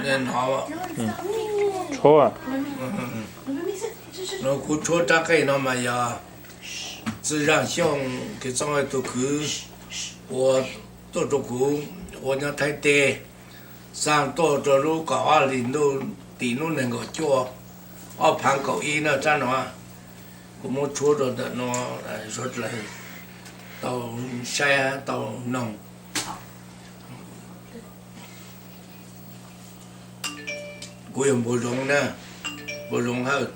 nên họ 좋아. nó cũng chúa ta cái nó mà giờ自然像给上海都去我做做苦我那太低上多做路搞啊领路地路能够做啊盘口一呢站的话我们chúa rồi的nó rất là tàu xe tàu nồng quyền bộ rộng nè bộ rộng hơn